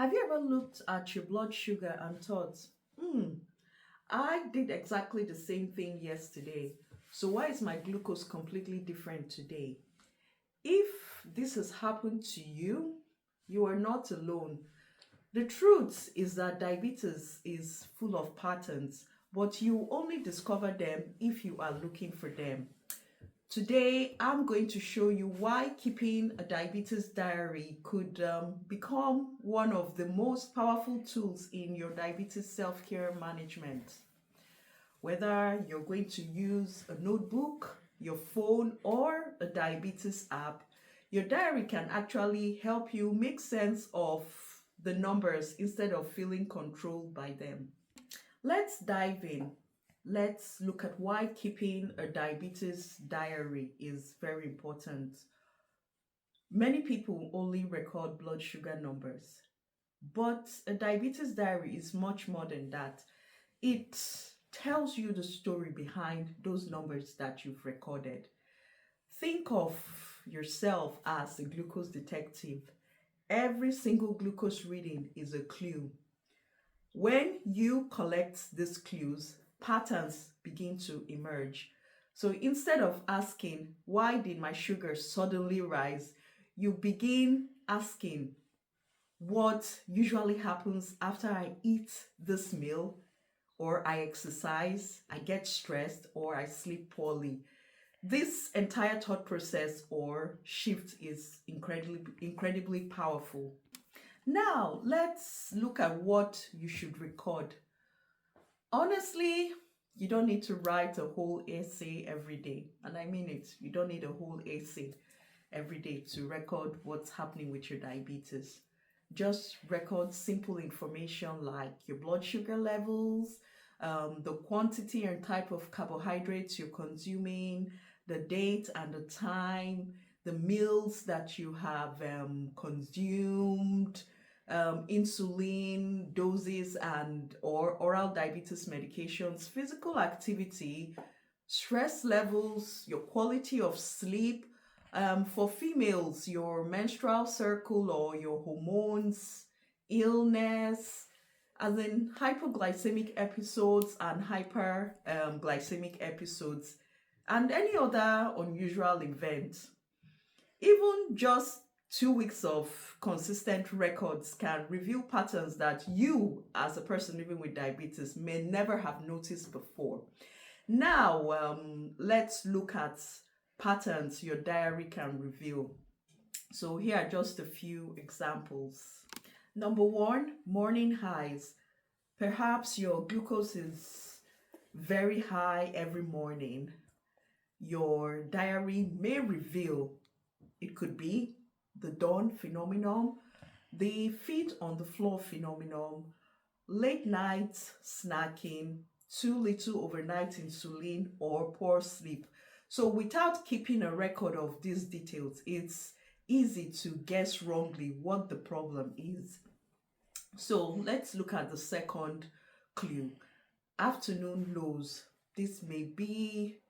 Have you ever looked at your blood sugar and thought, hmm, I did exactly the same thing yesterday, so why is my glucose completely different today? If this has happened to you, you are not alone. The truth is that diabetes is full of patterns, but you only discover them if you are looking for them. Today, I'm going to show you why keeping a diabetes diary could become one of the most powerful tools in your diabetes self-care management. Whether you're going to use a notebook, your phone, or a diabetes app, your diary can actually help you make sense of the numbers instead of feeling controlled by them. Let's dive in. Let's look at why keeping a diabetes diary is very important. Many people only record blood sugar numbers, but a diabetes diary is much more than that. It tells you the story behind those numbers that you've recorded. Think of yourself as a glucose detective. Every single glucose reading is a clue. When you collect these clues, patterns begin to emerge. So instead of asking, why did my sugar suddenly rise? You begin asking, what usually happens after I eat this meal, or I exercise, I get stressed, or I sleep poorly. This entire thought process or shift is incredibly powerful. Now, let's look at what you should record. Honestly, you don't need to write a whole essay every day. And I mean it. You don't need a whole essay every day to record what's happening with your diabetes. Just record simple information like your blood sugar levels, the quantity and type of carbohydrates you're consuming, the date and the time, the meals that you have consumed, insulin doses and or oral diabetes medications, physical activity, stress levels, your quality of sleep. For females, your menstrual cycle or your hormones, illness, as in hypoglycemic episodes and hyperglycemic episodes, and any other unusual event. Even just 2 weeks of consistent records can reveal patterns that you, as a person living with diabetes, may never have noticed before. Now, let's look at patterns your diary can reveal. So here are just a few examples. Number one, morning highs. Perhaps your glucose is very high every morning. Your diary may reveal it could be the dawn phenomenon, the feet on the floor phenomenon, late night snacking, too little overnight insulin, or poor sleep. So without keeping a record of these details, it's easy to guess wrongly what the problem is. So let's look at the second clue. Afternoon lows. This may be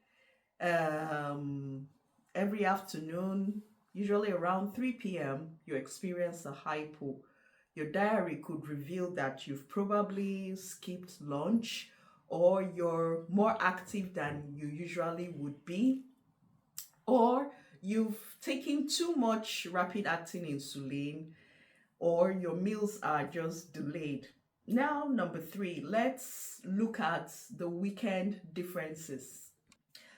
every afternoon, usually around 3 p.m., you experience a hypo. Your diary could reveal that you've probably skipped lunch or you're more active than you usually would be, or you've taken too much rapid acting insulin, or your meals are just delayed. Now, number three, let's look at the weekend differences.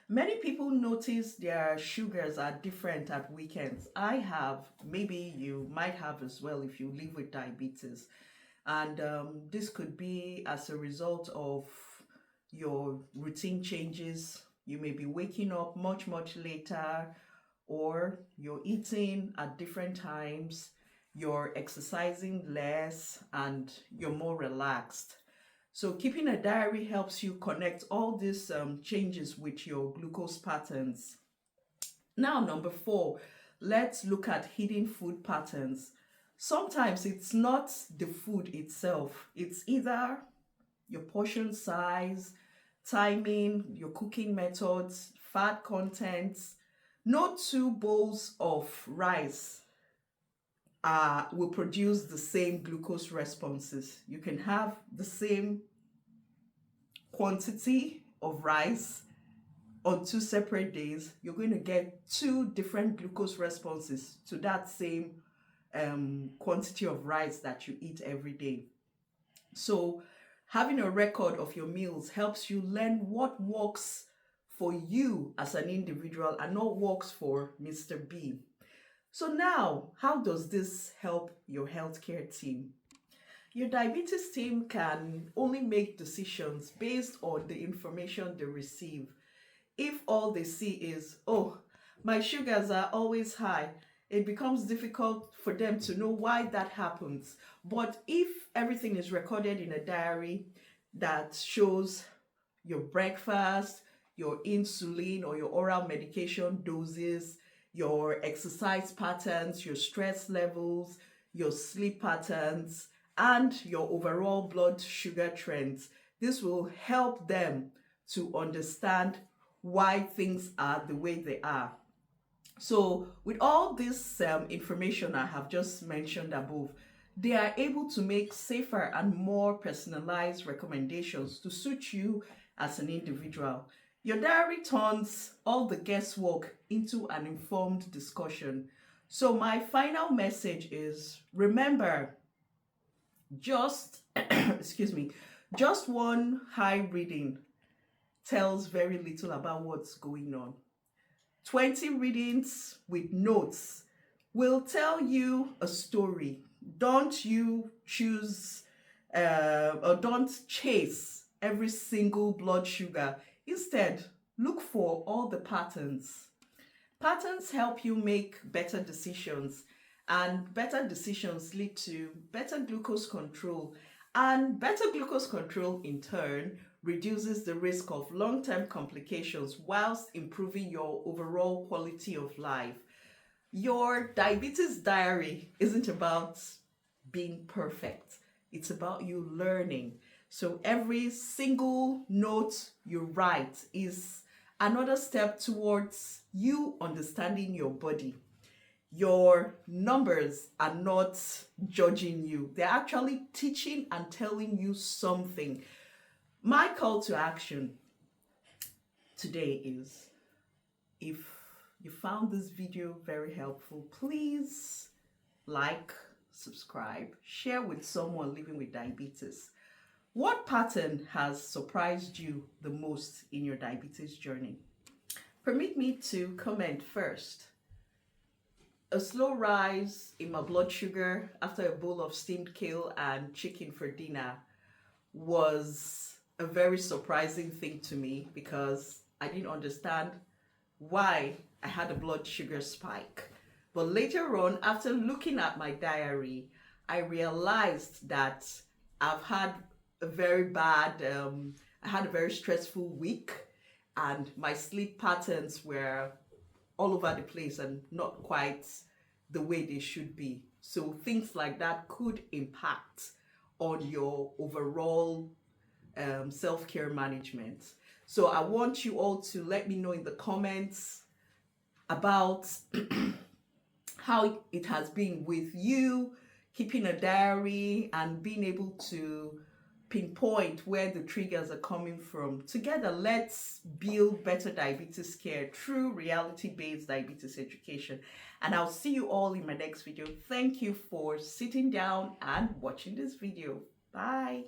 Many people notice their sugars are different at weekends. I have, maybe you might have as well if you live with diabetes. And this could be as a result of your routine changes. You may be waking up much later, or you're eating at different times, you're exercising less, and you're more relaxed. So keeping a diary helps you connect all these changes with your glucose patterns. Now, number four, let's look at hidden food patterns. Sometimes it's not the food itself. It's either your portion size, timing, your cooking methods, fat contents. No two bowls of rice will produce the same glucose responses. You can have the same quantity of rice on 2 separate days. You're going to get 2 different glucose responses to that same quantity of rice that you eat every day. So having a record of your meals helps you learn what works for you as an individual and not works for Mr. B. So now, how does this help your healthcare team? Your diabetes team can only make decisions based on the information they receive. If all they see is, oh, my sugars are always high, it becomes difficult for them to know why that happens. But if everything is recorded in a diary that shows your breakfast, your insulin or your oral medication doses, your exercise patterns, your stress levels, your sleep patterns, and your overall blood sugar trends, this will help them to understand why things are the way they are. So with all this information I have just mentioned above, they are able to make safer and more personalized recommendations to suit you as an individual. Your diary turns all the guesswork into an informed discussion. So my final message is, remember, just excuse me, just one high reading tells very little about what's going on. 20 readings with notes will tell you a story. Don't you choose or don't chase every single blood sugar. Instead, look for all the patterns. Patterns help you make better decisions, and better decisions lead to better glucose control. And better glucose control, in turn, reduces the risk of long-term complications whilst improving your overall quality of life. Your diabetes diary isn't about being perfect. It's about you learning. So every single note you write is another step towards you understanding your body. Your numbers are not judging you. They're actually teaching and telling you something. My call to action today is, if you found this video very helpful, please like, subscribe, share with someone living with diabetes. What pattern has surprised you the most in your diabetes journey? Permit me to comment first. A slow rise in my blood sugar after a bowl of steamed kale and chicken for dinner was a very surprising thing to me, because I didn't understand why I had a blood sugar spike. But later on, after looking at my diary, I realized that I've had a very bad, I had a very stressful week, and my sleep patterns were all over the place and not quite the way they should be. So things like that could impact on your overall self-care management. So I want you all to let me know in the comments about how it has been with you, keeping a diary and being able to pinpoint where the triggers are coming from. Together, let's build better diabetes care through reality-based diabetes education. And I'll see you all in my next video. Thank you for sitting down and watching this video. Bye.